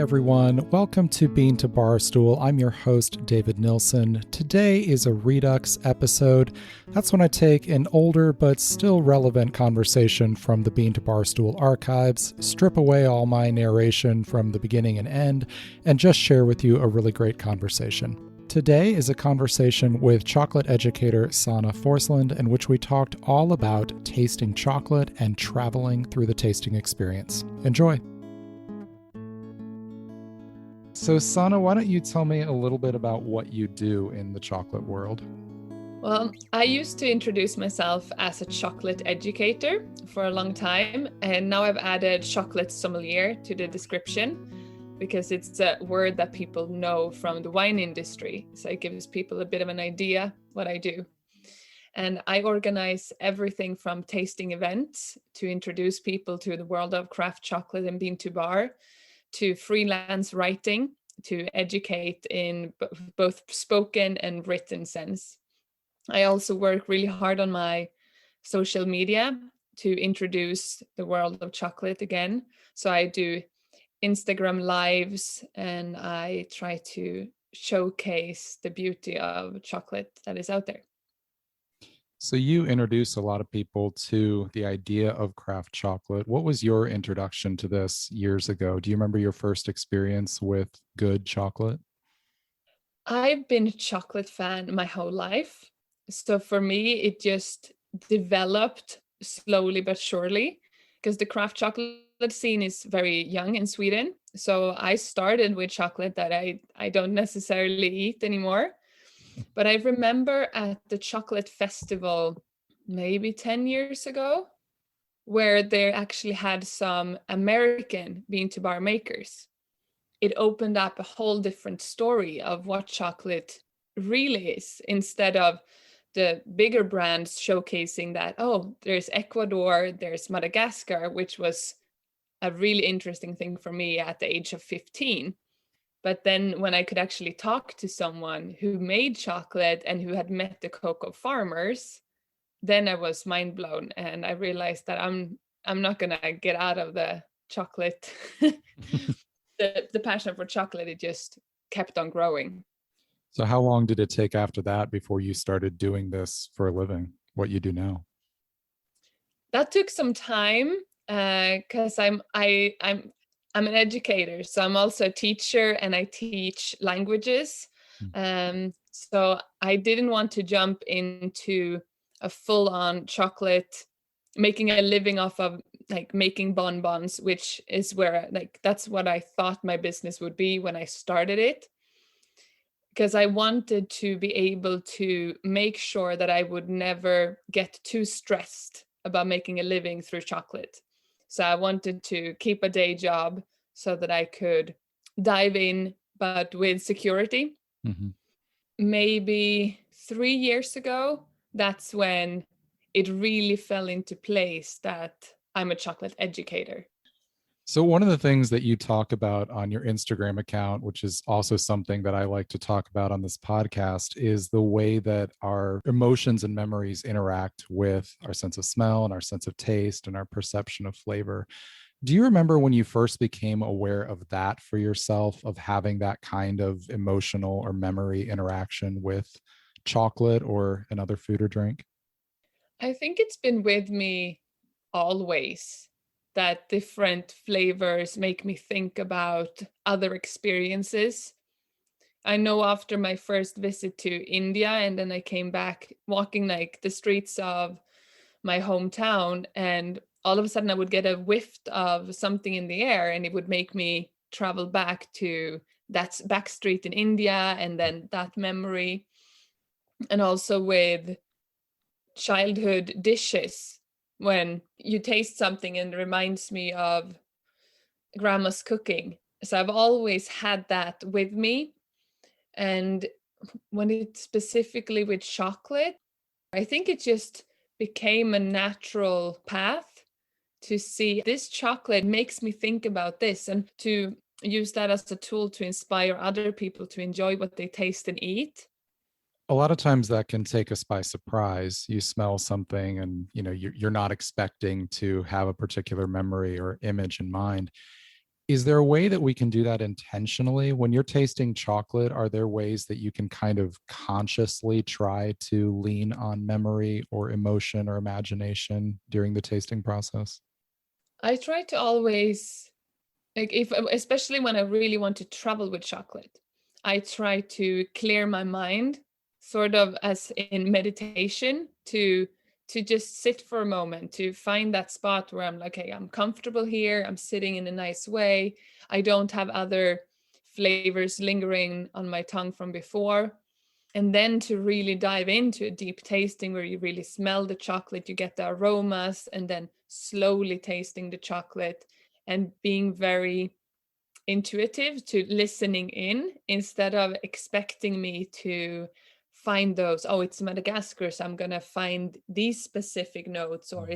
everyone. Welcome to Bean to Barstool. I'm your host, David Nilsson. Today is a Redux episode. That's when I take an older but still relevant conversation from the Bean to Barstool archives, strip away all my narration from the beginning and end, and just share with you a really great conversation. Today is a conversation with chocolate educator Sanna Forslund, in which we talked all about tasting chocolate and traveling through the tasting experience. Enjoy. So, Sanna, why don't you tell me a little bit about what you do in the chocolate world? Well, I used to introduce myself as a chocolate educator for a long time, and now I've added chocolate sommelier to the description because it's a word that people know from the wine industry. So it gives people a bit of an idea what I do. And I organize everything from tasting events to introduce people to the world of craft chocolate and bean to bar, to freelance writing, to educate in both spoken and written sense. I also work really hard on my social media to introduce the world of chocolate again. So I do Instagram lives and I try to showcase the beauty of chocolate that is out there. So you introduce a lot of people to the idea of craft chocolate. What was your introduction to this years ago? Do you remember your first experience with good chocolate? I've been a chocolate fan my whole life. So for me, it just developed slowly but surely because the craft chocolate scene is very young in Sweden. So I started with chocolate that I don't necessarily eat anymore. But I remember at the chocolate festival, maybe 10 years ago, where they actually had some American bean to bar makers. It opened up a whole different story of what chocolate really is, instead of the bigger brands showcasing that, oh, there's Ecuador, there's Madagascar, which was a really interesting thing for me at the age of 15. But then when I could actually talk to someone who made chocolate and who had met the cocoa farmers, then I was mind blown, and I realized that I'm not gonna get out of the chocolate. the passion for chocolate, it just kept on growing. So how long did it take after that before you started doing this for a living, what you do now? That took some time because I'm an educator, so I'm also a teacher and I teach languages. So I didn't want to jump into a full-on chocolate, making a living off of like making bonbons, which is where like that's what I thought my business would be when I started it. Because I wanted to be able to make sure that I would never get too stressed about making a living through chocolate. So I wanted to keep a day job so that I could dive in, but with security. Mm-hmm. Maybe 3 years ago, that's when it really fell into place that I'm a chocolate educator. So one of the things that you talk about on your Instagram account, which is also something that I like to talk about on this podcast, is the way that our emotions and memories interact with our sense of smell and our sense of taste and our perception of flavor. Do you remember when you first became aware of that for yourself, of having that kind of emotional or memory interaction with chocolate or another food or drink? I think it's been with me always, that different flavors make me think about other experiences. I know after my first visit to India, and then I came back walking like the streets of my hometown, and all of a sudden I would get a whiff of something in the air, and it would make me travel back to that back street in India, and then that memory. And also with childhood dishes, when you taste something and it reminds me of grandma's cooking. So I've always had that with me. And when it's specifically with chocolate, I think it just became a natural path to see this chocolate makes me think about this, and to use that as a tool to inspire other people to enjoy what they taste and eat. A lot of times that can take us by surprise. You smell something and you're not expecting to have a particular memory or image in mind. Is there a way that we can do that intentionally? When you're tasting chocolate, are there ways that you can kind of consciously try to lean on memory or emotion or imagination during the tasting process? I try to always, like, if especially when I really want to travel with chocolate, I try to clear my mind, sort of as in meditation, to just sit for a moment, to find that spot where I'm like, hey, I'm comfortable here, I'm sitting in a nice way, I don't have other flavors lingering on my tongue from before. And then to really dive into a deep tasting where you really smell the chocolate, you get the aromas, and then slowly tasting the chocolate and being very intuitive to listening in instead of expecting me to find those, oh, it's Madagascar, so I'm going to find these specific notes, or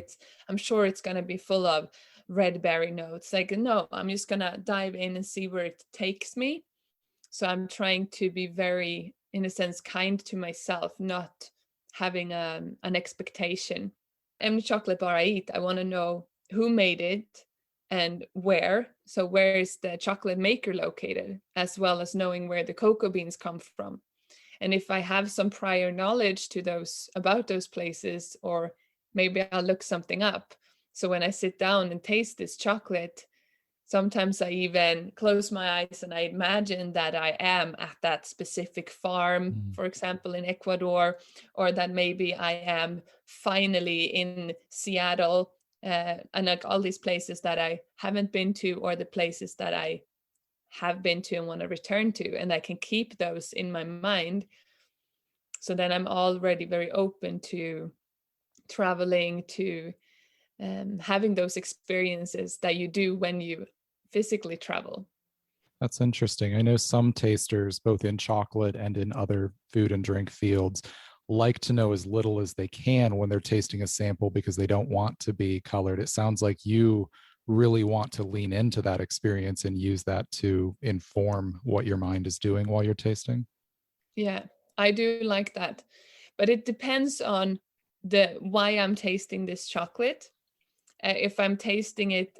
I'm sure it's going to be full of red berry notes. Like, no, I'm just going to dive in and see where it takes me. So I'm trying to be very, in a sense, kind to myself, not having an expectation. Every chocolate bar I eat, I want to know who made it and where. So where is the chocolate maker located, as well as knowing where the cocoa beans come from. And if I have some prior knowledge to those about those places, or maybe I'll look something up. So when I sit down and taste this chocolate, sometimes I even close my eyes and I imagine that I am at that specific farm, for example, in Ecuador, or that maybe I am finally in Seattle, and like all these places that I haven't been to, or the places that I have been to and want to return to, and I can keep those in my mind. So then I'm already very open to traveling, to having those experiences that you do when you physically travel. That's interesting. I know some tasters, both in chocolate and in other food and drink fields, like to know as little as they can when they're tasting a sample because they don't want to be colored. It sounds like you really want to lean into that experience and use that to inform what your mind is doing while you're tasting. Yeah, I do like that. But it depends on the why I'm tasting this chocolate. If I'm tasting it,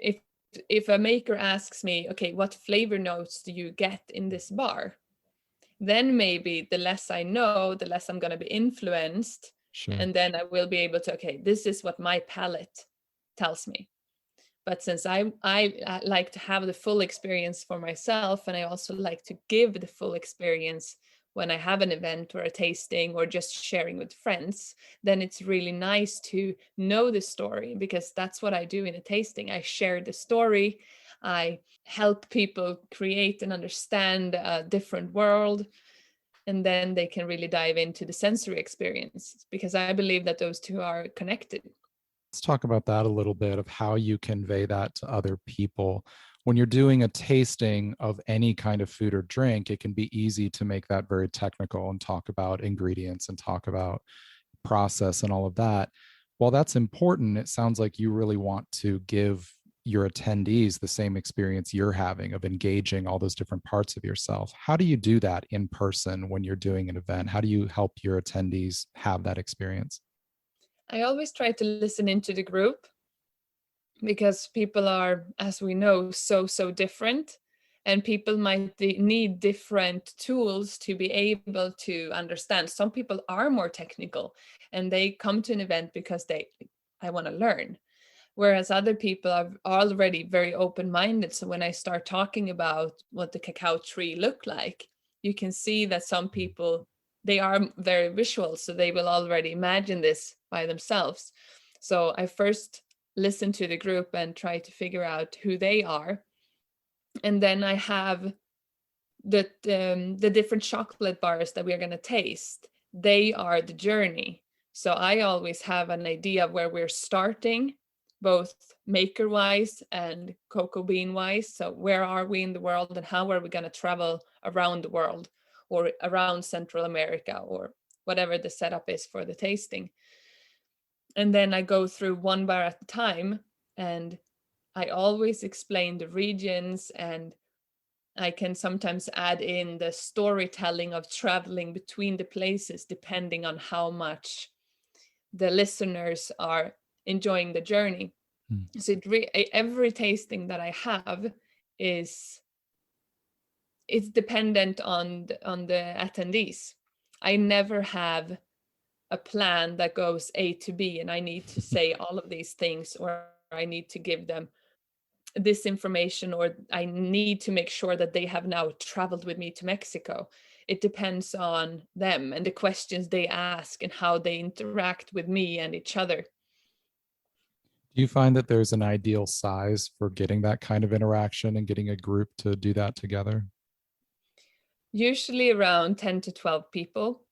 if a maker asks me, okay, what flavor notes do you get in this bar? Then maybe the less I know, the less I'm going to be influenced. Sure. And then I will be able to, okay, this is what my palate tells me. But since I like to have the full experience for myself, and I also like to give the full experience when I have an event or a tasting or just sharing with friends, then it's really nice to know the story, because that's what I do in a tasting. I share the story. I help people create and understand a different world, and then they can really dive into the sensory experience, because I believe that those two are connected. Let's talk about that a little bit of how you convey that to other people. When you're doing a tasting of any kind of food or drink, it can be easy to make that very technical and talk about ingredients and talk about process and all of that. While that's important, it sounds like you really want to give your attendees the same experience you're having of engaging all those different parts of yourself. How do you do that in person when you're doing an event? How do you help your attendees have that experience? I always try to listen into the group, because people are, as we know, so different, and people might need different tools to be able to understand. Some people are more technical and they come to an event because I want to learn, whereas other people are already very open-minded. So when I start talking about what the cacao tree looked like, you can see that some people, they are very visual, so they will already imagine this by themselves. So I first listen to the group and try to figure out who they are, and then I have the different chocolate bars that we're going to taste. They are the journey. So I always have an idea of where we're starting, both maker wise and cocoa bean wise. So where are we in the world, and how are we going to travel around the world, or around Central America, or whatever the setup is for the tasting. And then I go through one bar at a time, and I always explain the regions, and I can sometimes add in the storytelling of traveling between the places, depending on how much the listeners are enjoying the journey. Hmm. So every tasting that I have is it's dependent on the attendees. I never have a plan that goes A to B and I need to say all of these things, or I need to give them this information, or I need to make sure that they have now traveled with me to Mexico. It depends on them and the questions they ask and how they interact with me and each other. Do you find that there's an ideal size for getting that kind of interaction and getting a group to do that together? Usually around 10 to 12 people,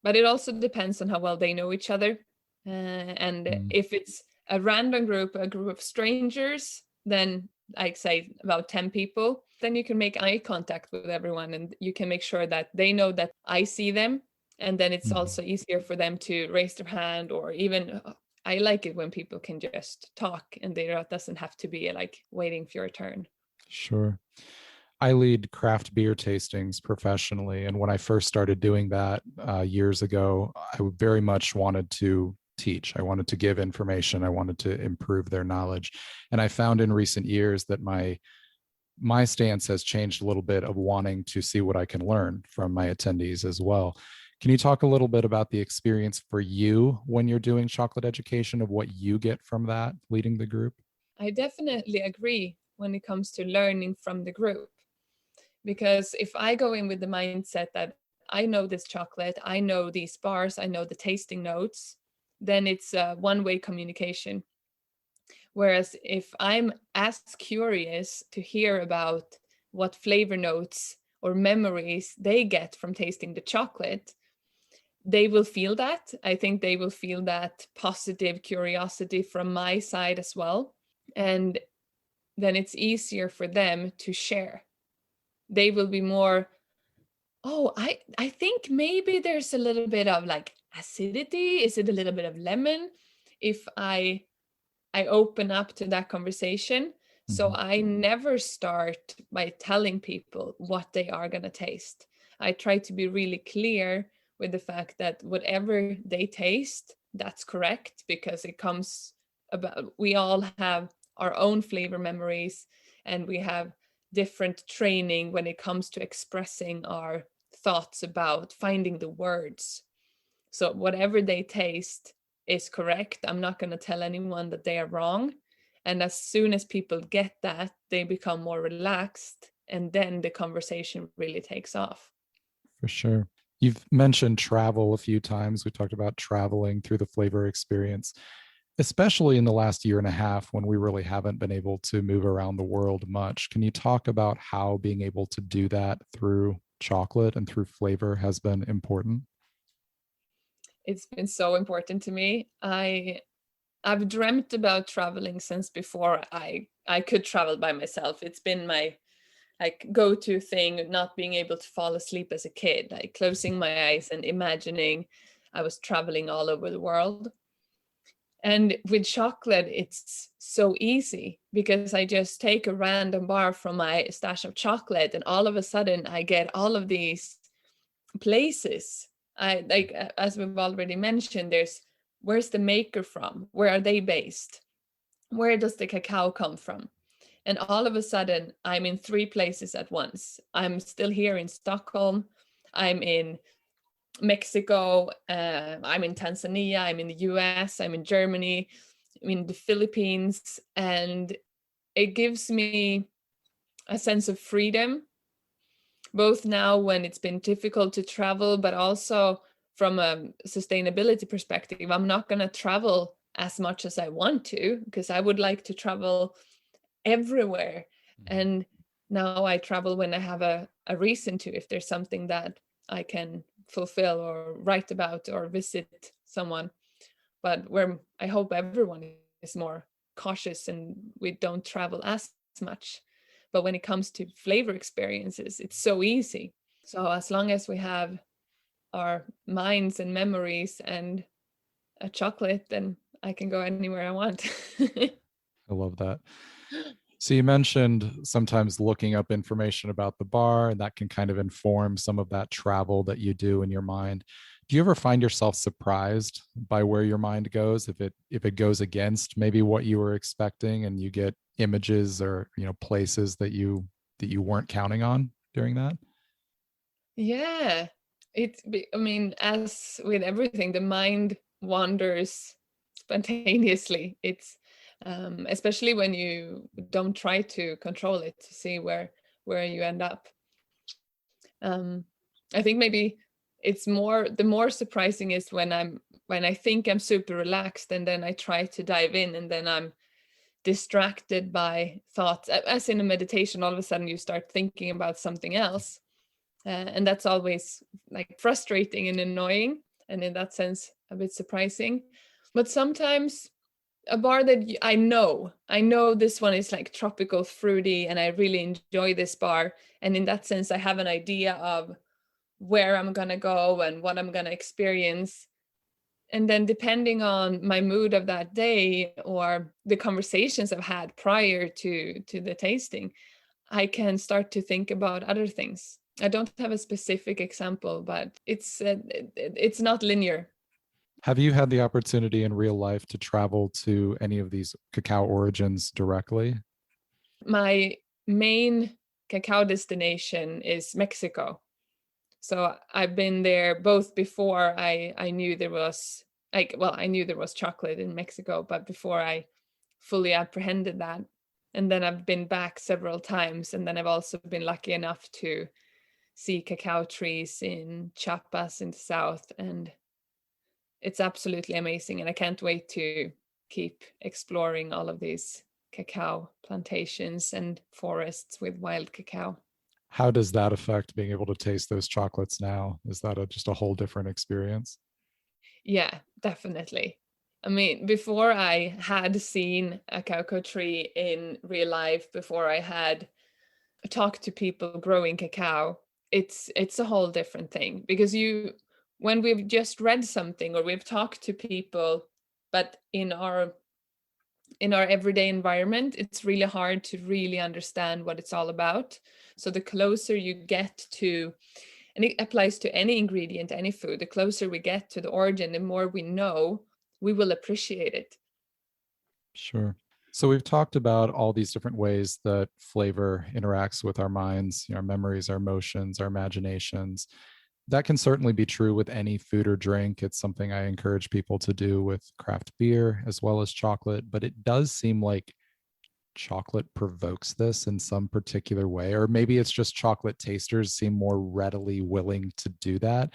but it also depends on how well they know each other. And if it's a random group, a group of strangers, then I'd say about 10 people. Then you can make eye contact with everyone and you can make sure that they know that I see them. And then it's also easier for them to raise their hand, or even I like it when people can just talk and there doesn't have to be like waiting for your turn. Sure. I lead craft beer tastings professionally. And when I first started doing that years ago, I very much wanted to teach. I wanted to give information. I wanted to improve their knowledge. And I found in recent years that my stance has changed a little bit, of wanting to see what I can learn from my attendees as well. Can you talk a little bit about the experience for you when you're doing chocolate education, of what you get from that, leading the group? I definitely agree when it comes to learning from the group. Because if I go in with the mindset that I know this chocolate, I know these bars, I know the tasting notes, then it's a one-way communication. Whereas if I'm as curious to hear about what flavor notes or memories they get from tasting the chocolate, they will feel that. I think they will feel that positive curiosity from my side as well. And then it's easier for them to share. They will be more, oh, I think maybe there's a little bit of like acidity. Is it a little bit of lemon? If I open up to that conversation. So I never start by telling people what they are going to taste. I try to be really clear with the fact that whatever they taste, that's correct, because it comes about, we all have our own flavor memories and we have different training when it comes to expressing our thoughts about finding the words. So whatever they taste is correct. I'm not going to tell anyone that they are wrong. And as soon as people get that, they become more relaxed. And then the conversation really takes off. For sure. You've mentioned travel a few times. We talked about traveling through the flavor experience, especially in the last year and a half when we really haven't been able to move around the world much. Can you talk about how being able to do that through chocolate and through flavor has been important? It's been so important to me. I've dreamt about traveling since before I could travel by myself. It's been my like go-to thing, not being able to fall asleep as a kid, like closing my eyes and imagining I was traveling all over the world. And with chocolate, it's so easy because I just take a random bar from my stash of chocolate and all of a sudden I get all of these places. I like, as we've already mentioned, where's the maker from? Where are they based? Where does the cacao come from? And all of a sudden, I'm in 3 places at once. I'm still here in Stockholm. I'm in Mexico. I'm in Tanzania. I'm in the US. I'm in Germany. I'm in the Philippines. And it gives me a sense of freedom, both now when it's been difficult to travel, but also from a sustainability perspective. I'm not going to travel as much as I want to because I would like to travel everywhere. And now I travel when I have a reason to, if there's something that I can fulfill or write about or visit someone. But where I hope everyone is more cautious and we don't travel as much. But when it comes to flavor experiences, it's so easy. So as long as we have our minds and memories and a chocolate, then I can go anywhere I want. I love that. So you mentioned sometimes looking up information about the bar, and that can kind of inform some of that travel that you do in your mind. Do you ever find yourself surprised by where your mind goes if it goes against maybe what you were expecting and you get images or places that you weren't counting on during that? Yeah, I mean, as with everything, the mind wanders spontaneously. It's especially when you don't try to control it to see where you end up. I think maybe it's the more surprising is when I think I'm super relaxed and then I try to dive in and then I'm distracted by thoughts. As in a meditation, all of a sudden you start thinking about something else. And that's always like frustrating and annoying, and in that sense a bit surprising. But sometimes a bar that I know this one is like tropical fruity and I really enjoy this bar, and in that sense I have an idea of where I'm gonna go and what I'm gonna experience. And then depending on my mood of that day or the conversations I've had prior to the tasting, I can start to think about other things. I don't have a specific example, but it's not linear. Have you had the opportunity in real life to travel to any of these cacao origins directly? My main cacao destination is Mexico. So I've been there both before I knew there was I knew there was chocolate in Mexico, but before I fully apprehended that. And then I've been back several times, and then I've also been lucky enough to see cacao trees in Chiapas in the south, and it's absolutely amazing. And I can't wait to keep exploring all of these cacao plantations and forests with wild cacao. How does that affect being able to taste those chocolates now? Is that just a whole different experience? Yeah, definitely. I mean, before I had seen a cacao tree in real life, before I had talked to people growing cacao, it's a whole different thing, because when we've just read something or we've talked to people, but in our everyday environment, it's really hard to really understand what it's all about. So the closer you get to, and it applies to any ingredient, any food, the closer we get to the origin, the more we know, we will appreciate it. Sure. So we've talked about all these different ways that flavor interacts with our minds, our memories, our emotions, our imaginations. That can certainly be true with any food or drink. It's something I encourage people to do with craft beer as well as chocolate, but it does seem like chocolate provokes this in some particular way, or maybe it's just chocolate tasters seem more readily willing to do that.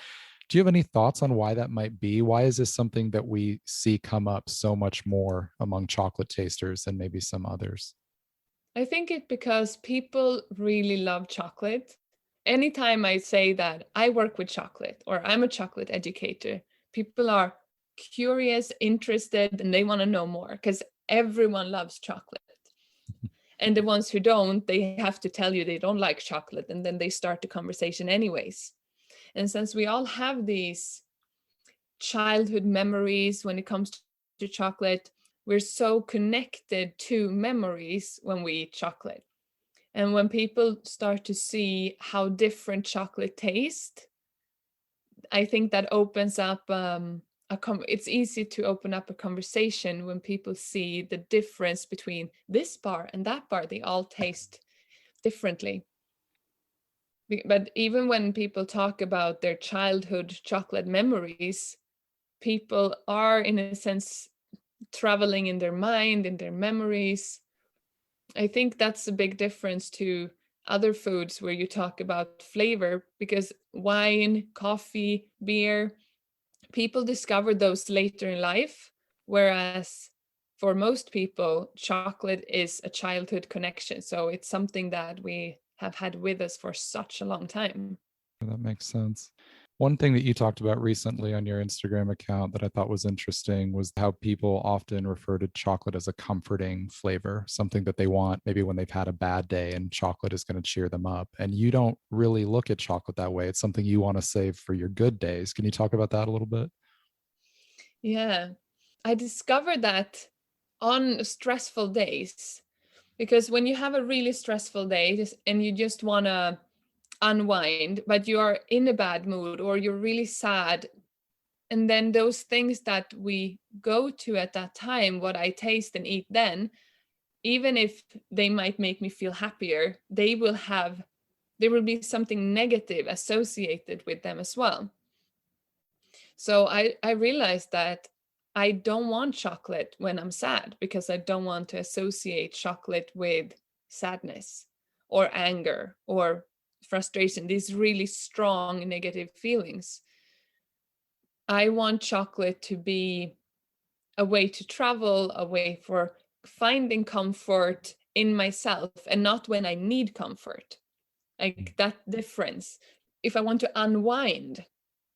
Do you have any thoughts on why that might be? Why is this something that we see come up so much more among chocolate tasters than maybe some others? I think it because people really love chocolate. Anytime I say that I work with chocolate or I'm a chocolate educator, people are curious, interested, and they want to know more because everyone loves chocolate. And the ones who don't, they have to tell you they don't like chocolate, and then they start the conversation anyways. And since we all have these childhood memories when it comes to chocolate, we're so connected to memories when we eat chocolate. And when people start to see how different chocolate tastes, I think that opens up it's easy to open up a conversation when people see the difference between this bar and that bar. They all taste differently. But even when people talk about their childhood chocolate memories, people are, in a sense, traveling in their mind, in their memories. I think that's a big difference to other foods where you talk about flavor, because wine, coffee, beer, people discover those later in life, whereas for most people, chocolate is a childhood connection. So it's something that we have had with us for such a long time. That makes sense. One thing that you talked about recently on your Instagram account that I thought was interesting was how people often refer to chocolate as a comforting flavor, something that they want maybe when they've had a bad day and chocolate is going to cheer them up. And you don't really look at chocolate that way. It's something you want to save for your good days. Can you talk about that a little bit? Yeah, I discovered that on stressful days, because when you have a really stressful day and you just want to unwind, but you are in a bad mood or you're really sad, And then those things that we go to at that time, what I taste and eat then, even if they might make me feel happier, there will be something negative associated with them as well. So I realized that I don't want chocolate when I'm sad, because I don't want to associate chocolate with sadness or anger or frustration, these really strong negative feelings. I want chocolate to be a way to travel, a way for finding comfort in myself, and not when I need comfort. Like that difference. If I want to unwind,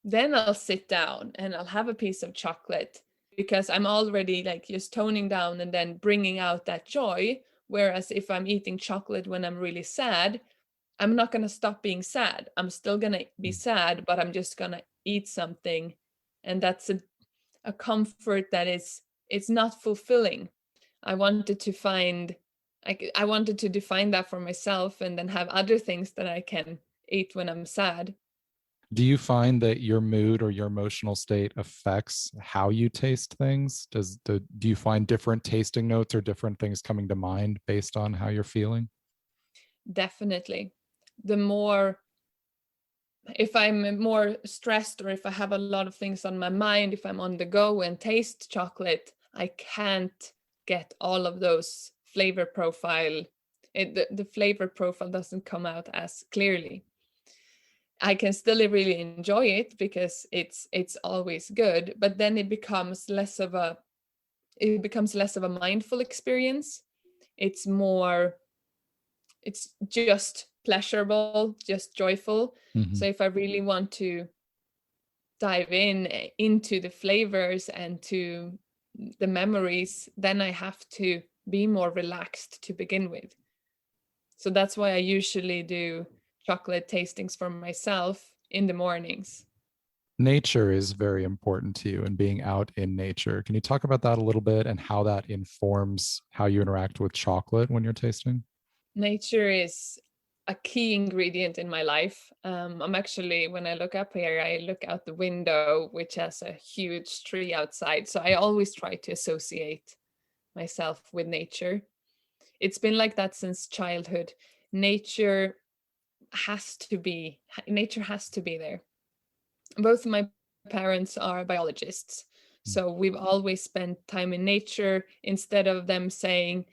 then I'll sit down and I'll have a piece of chocolate, because I'm already like just toning down and then bringing out that joy. Whereas if I'm eating chocolate when I'm really sad, I'm not going to stop being sad. I'm still going to be sad, but I'm just going to eat something. And that's a comfort that it's not fulfilling. I wanted to find, I wanted to define that for myself, and then have other things that I can eat when I'm sad. Do you find that your mood or your emotional state affects how you taste things? Do you find different tasting notes or different things coming to mind based on how you're feeling? Definitely. The more, if I'm more stressed, or if I have a lot of things on my mind, if I'm on the go and taste chocolate, I can't get all of those flavor profile. The flavor profile doesn't come out as clearly. I can still really enjoy it because it's always good, but then it becomes less of a mindful experience. It's just pleasurable, just joyful. Mm-hmm. So if I really want to dive into the flavors and to the memories, then I have to be more relaxed to begin with. So that's why I usually do chocolate tastings for myself in the mornings. Nature is very important to you and being out in nature. Can you talk about that a little bit and how that informs how you interact with chocolate when you're tasting? Nature is a key ingredient in my life. I'm actually, when I look up here, I look out the window, which has a huge tree outside. So I always try to associate myself with nature. It's been like that since childhood. Nature has to be there. Both of my parents are biologists, so we've always spent time in nature. Instead of them saying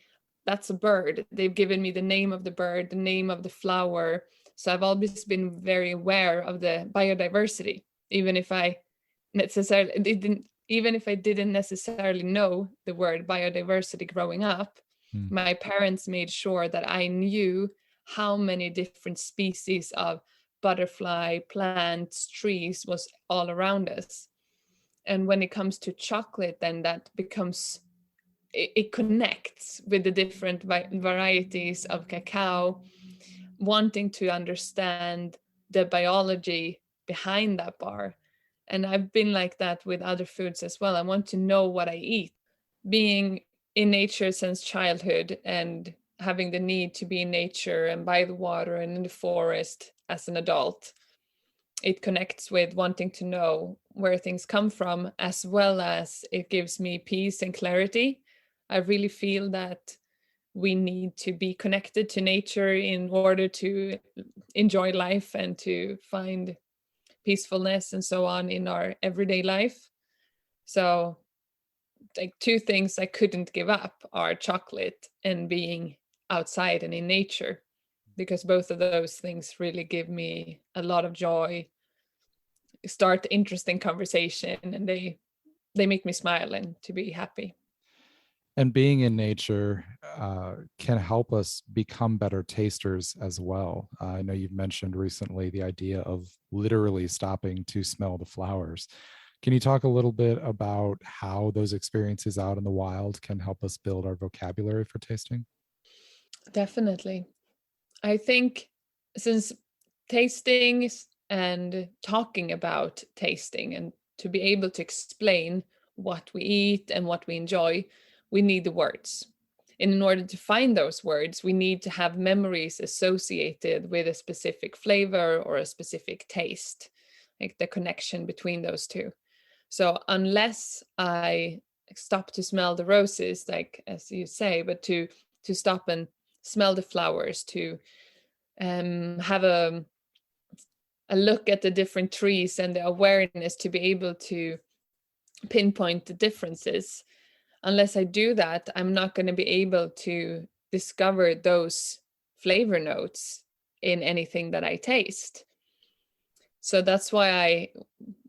that's a bird, they've given me the name of the bird, the name of the flower. So I've always been very aware of the biodiversity, even if I didn't necessarily know the word biodiversity growing up. My parents made sure that I knew how many different species of butterfly, plants, trees was all around us. And when it comes to chocolate, then that becomes, it connects with the different varieties of cacao, wanting to understand the biology behind that bar. And I've been like that with other foods as well. I want to know what I eat. Being in nature since childhood and having the need to be in nature and by the water and in the forest as an adult, it connects with wanting to know where things come from, as well as it gives me peace and clarity. I really feel that we need to be connected to nature in order to enjoy life and to find peacefulness and so on in our everyday life. So like two things I couldn't give up are chocolate and being outside and in nature, because both of those things really give me a lot of joy, start interesting conversation, and they make me smile and to be happy. And being in nature can help us become better tasters as well. I know you've mentioned recently the idea of literally stopping to smell the flowers. Can you talk a little bit about how those experiences out in the wild can help us build our vocabulary for tasting? Definitely. I think since tasting and talking about tasting and to be able to explain what we eat and what we enjoy, we need the words. And in order to find those words, we need to have memories associated with a specific flavor or a specific taste, like the connection between those two. So unless I stop to smell the roses, like as you say, but to stop and smell the flowers, to have a look at the different trees and the awareness to be able to pinpoint the differences. Unless I do that, I'm not going to be able to discover those flavor notes in anything that I taste. So that's why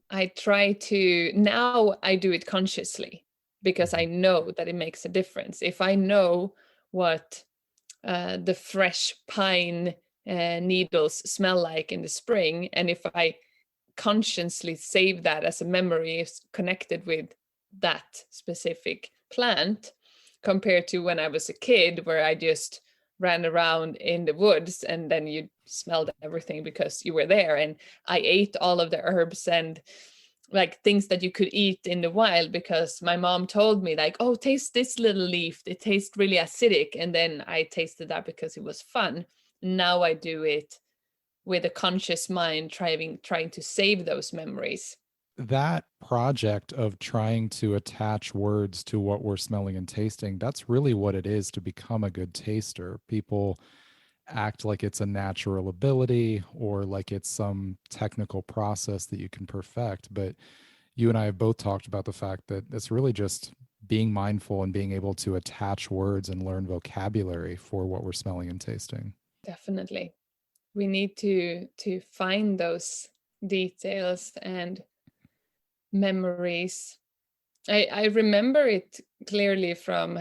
I try to, now I do it consciously, because I know that it makes a difference. If I know what the fresh pine needles smell like in the spring, and if I consciously save that as a memory connected with that specific plant, compared to when I was a kid where I just ran around in the woods and then you smelled everything because you were there, and I ate all of the herbs and like things that you could eat in the wild because my mom told me, like, oh, taste this little leaf, it tastes really acidic, and then I tasted that because it was fun. Now I do it with a conscious mind, trying to save those memories. That project of trying to attach words to what we're smelling and tasting, that's really what it is to become a good taster. People act like it's a natural ability or like it's some technical process that you can perfect. But you and I have both talked about the fact that it's really just being mindful and being able to attach words and learn vocabulary for what we're smelling and tasting. Definitely. We need to find those details and memories. I remember it clearly from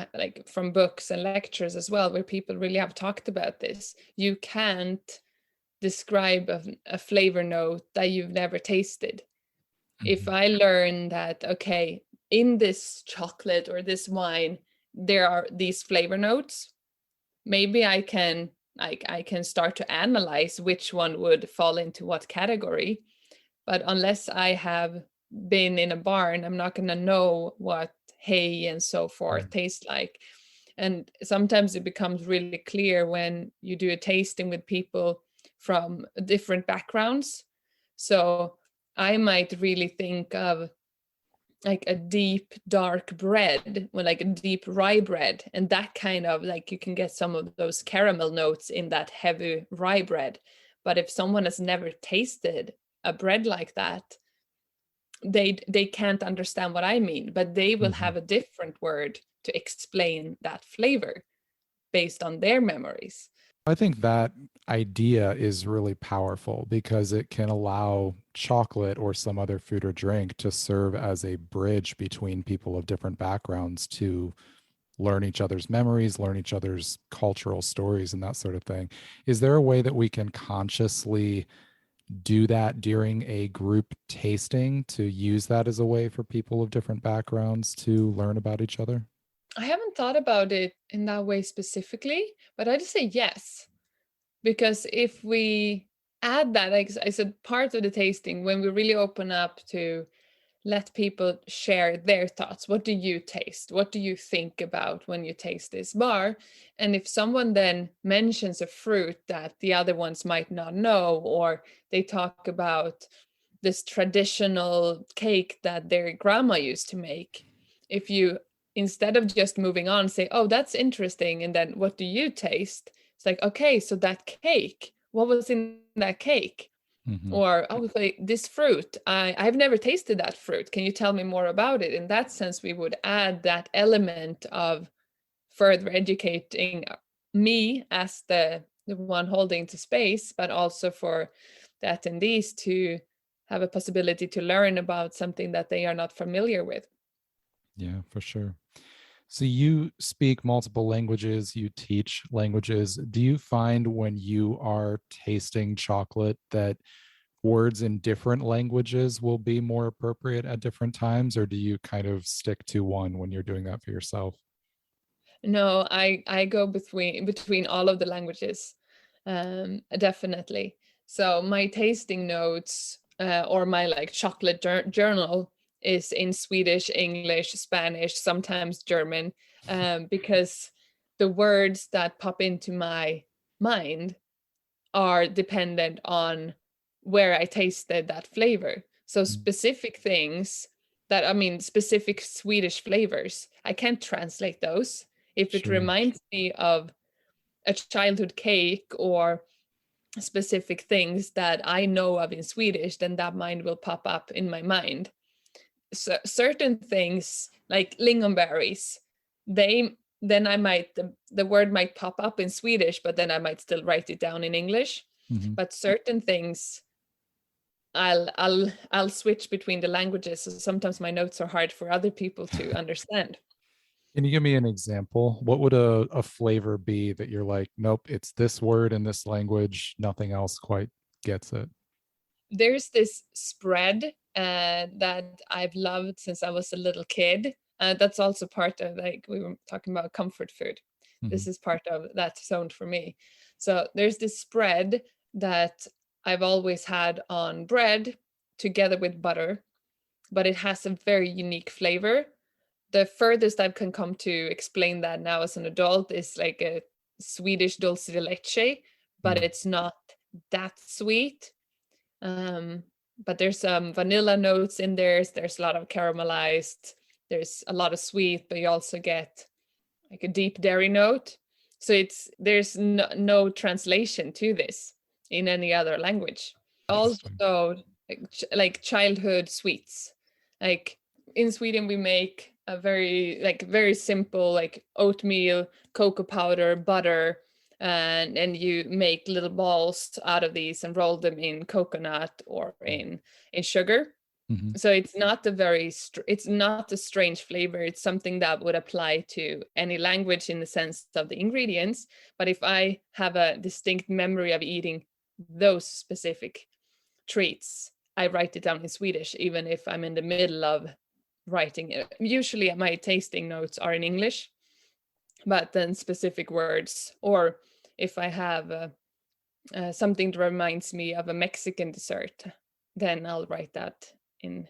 books and lectures as well, where people really have talked about this. You can't describe a flavor note that you've never tasted. If I learn that, okay, in this chocolate or this wine, there are these flavor notes, maybe I can start to analyze which one would fall into what category. But unless I have been in a barn, I'm not going to know what hay and so forth taste like. And sometimes it becomes really clear when you do a tasting with people from different backgrounds. So I might really think of like a deep dark bread, or like a deep rye bread, and that kind of, like, you can get some of those caramel notes in that heavy rye bread. But if someone has never tasted a bread like that, they can't understand what I mean, but they will have a different word to explain that flavor based on their memories. I think that idea is really powerful because it can allow chocolate or some other food or drink to serve as a bridge between people of different backgrounds to learn each other's memories, learn each other's cultural stories, and that sort of thing. Is there a way that we can consciously do that during a group tasting to use that as a way for people of different backgrounds to learn about each other? I haven't thought about it in that way specifically, but I just say yes. Because if we add that, like I said, part of the tasting, when we really open up to let people share their thoughts. What do you taste? What do you think about when you taste this bar? And if someone then mentions a fruit that the other ones might not know, or they talk about this traditional cake that their grandma used to make, if you, instead of just moving on, say, oh, that's interesting, and then what do you taste? It's like, okay, so that cake, what was in that cake? Or, oh, okay, this fruit, I've never tasted that fruit. Can you tell me more about it? In that sense, we would add that element of further educating me as the one holding the space, but also for the attendees to have a possibility to learn about something that they are not familiar with. Yeah, for sure. So you speak multiple languages, you teach languages. Do you find when you are tasting chocolate that words in different languages will be more appropriate at different times, or do you kind of stick to one when you're doing that for yourself? No, I go between all of the languages, definitely. So my tasting notes, or my like chocolate journal, is in Swedish, English, Spanish, sometimes German, because the words that pop into my mind are dependent on where I tasted that flavor. So specific things that, I mean, specific Swedish flavors. I can't translate those. If it Sure. reminds me of a childhood cake or specific things that I know of in Swedish, then that mind will pop up in my mind. So certain things like lingonberries, then I might, the word might pop up in Swedish, but then I might still write it down in English. Mhm. But certain things I'll switch between the languages. So sometimes my notes are hard for other people to understand. Can you give me an example? What would a flavor be that you're like, nope, it's this word in this language, nothing else quite gets it? There's this spread that I've loved since I was a little kid. That's also part of, like we were talking about, comfort food. This Mhm. is part of that zone for me. So there's this spread that I've always had on bread together with butter, but it has a very unique flavor. The furthest I can come to explain that now as an adult is like a Swedish dulce de leche, but Mm. it's not that sweet. But there's some vanilla notes in there. There's a lot of caramelized. There's a lot of sweet, but you also get like a deep dairy note. So there's no translation to this in any other language. Interesting. Also, like childhood sweets. Like in Sweden, we make a very simple like oatmeal, cocoa powder, butter, and you make little balls out of these and roll them in coconut or in sugar. Mhm. So it's not it's not a strange flavor. It's something that would apply to any language in the sense of the ingredients. But if I have a distinct memory of eating those specific treats, I write it down in Swedish, even if I'm in the middle of writing it. Usually my tasting notes are in English, but then specific words, or if I have something that reminds me of a Mexican dessert, then I'll write that in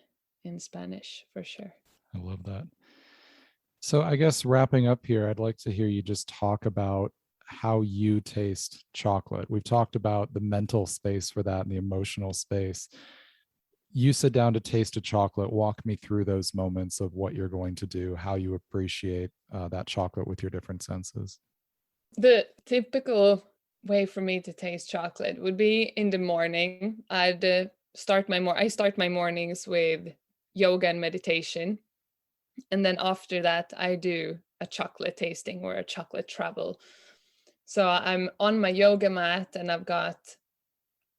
Spanish for sure. I love that. So I guess wrapping up here, I'd like to hear you just talk about how you taste chocolate. We've talked about the mental space for that and the emotional space. You sit down to taste a chocolate. Walk me through those moments of what you're going to do, how you appreciate that chocolate with your different senses. The typical way for me to taste chocolate would be in the morning. I start my mornings with yoga and meditation. And then after that, I do a chocolate tasting or a chocolate travel. So I'm on my yoga mat and I've got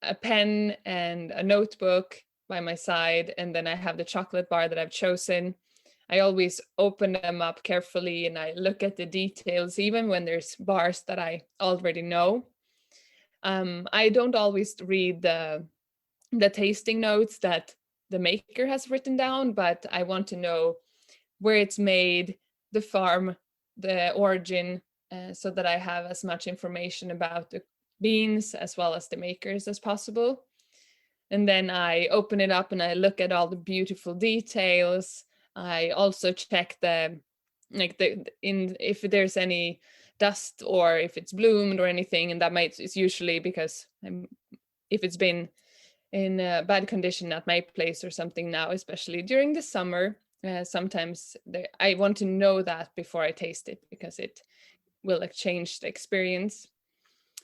a pen and a notebook by my side. And then I have the chocolate bar that I've chosen. I always open them up carefully and I look at the details, even when there's bars that I already know. I don't always read the tasting notes that the maker has written down, but I want to know where it's made, the farm, the origin, so that I have as much information about the beans as well as the makers as possible. And then I open it up and I look at all the beautiful details. I also check if there's any dust or if it's bloomed or anything, and it's usually because if it's been in bad condition at my place or something now, especially during the summer. Sometimes I want to know that before I taste it because it will change the experience.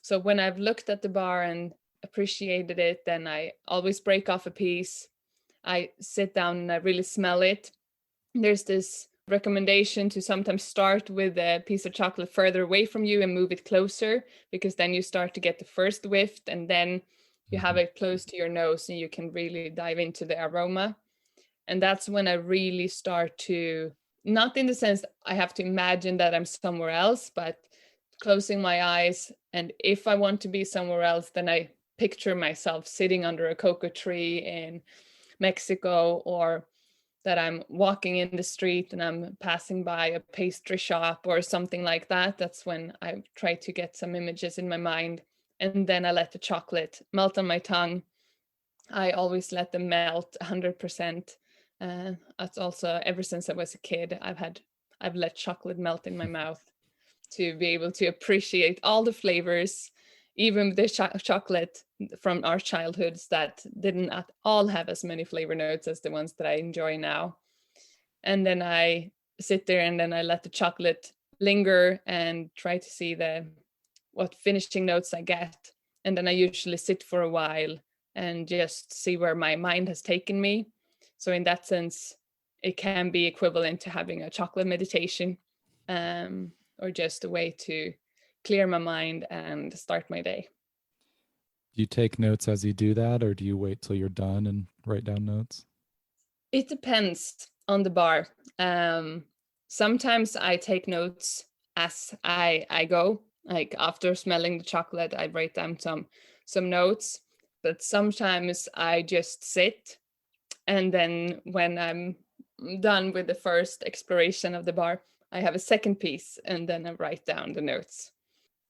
So when I've looked at the bar and appreciated it, then I always break off a piece. I sit down and I really smell it. There's this recommendation to sometimes start with a piece of chocolate further away from you and move it closer, because then you start to get the first whiff and then you have it close to your nose and you can really dive into the aroma. And that's when I really start to, not in the sense I have to imagine that I'm somewhere else, but closing my eyes. And if I want to be somewhere else, then I picture myself sitting under a cocoa tree in Mexico, or that I'm walking in the street and I'm passing by a pastry shop or something like that. That's when I try to get some images in my mind. And then I let the chocolate melt on my tongue. I always let them melt 100%. That's also, ever since I was a kid, I've let chocolate melt in my mouth to be able to appreciate all the flavors, even the chocolate from our childhoods that didn't at all have as many flavor notes as the ones that I enjoy now. and then I sit there and then I let the chocolate linger and try to see what finishing notes I get. And then I usually sit for a while and just see where my mind has taken me. So in that sense, it can be equivalent to having a chocolate meditation, or just a way to clear my mind and start my day. Do you take notes as you do that, or do you wait till you're done and write down notes? It depends on the bar. Sometimes I take notes as I go. Like after smelling the chocolate, I write down some notes. But sometimes I just sit, and then when I'm done with the first exploration of the bar, I have a second piece, and then I write down the notes.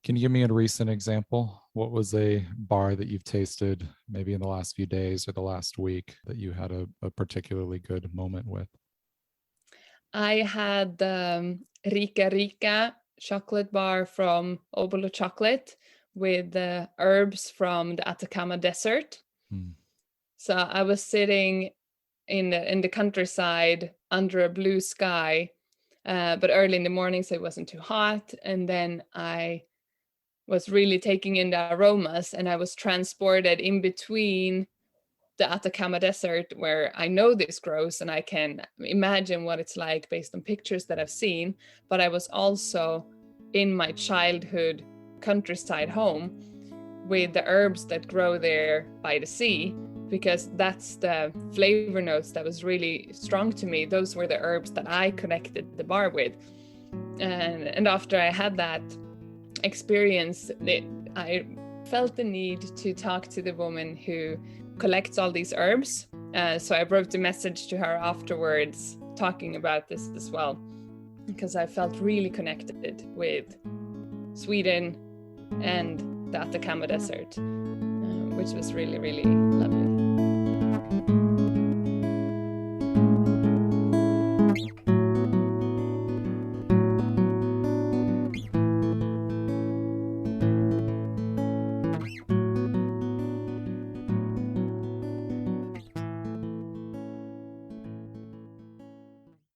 Can you give me a recent example? What was a bar that you've tasted maybe in the last few days or the last week that you had a particularly good moment with? I had the Rica Rica chocolate bar from Obolo Chocolate with the herbs from the Atacama Desert. So I was sitting in the countryside under a blue sky, but early in the morning, so it wasn't too hot. And then I was really taking in the aromas, and I was transported in between the Atacama Desert, where I know this grows and I can imagine what it's like based on pictures that I've seen. But I was also in my childhood countryside home with the herbs that grow there by the sea, because that's the flavor notes that was really strong to me. Those were the herbs that I connected the bar with. And after I had that experience, I felt the need to talk to the woman who collects all these herbs. So I wrote a message to her afterwards talking about this as well, because I felt really connected with Sweden and the Atacama Desert, which was really, really lovely.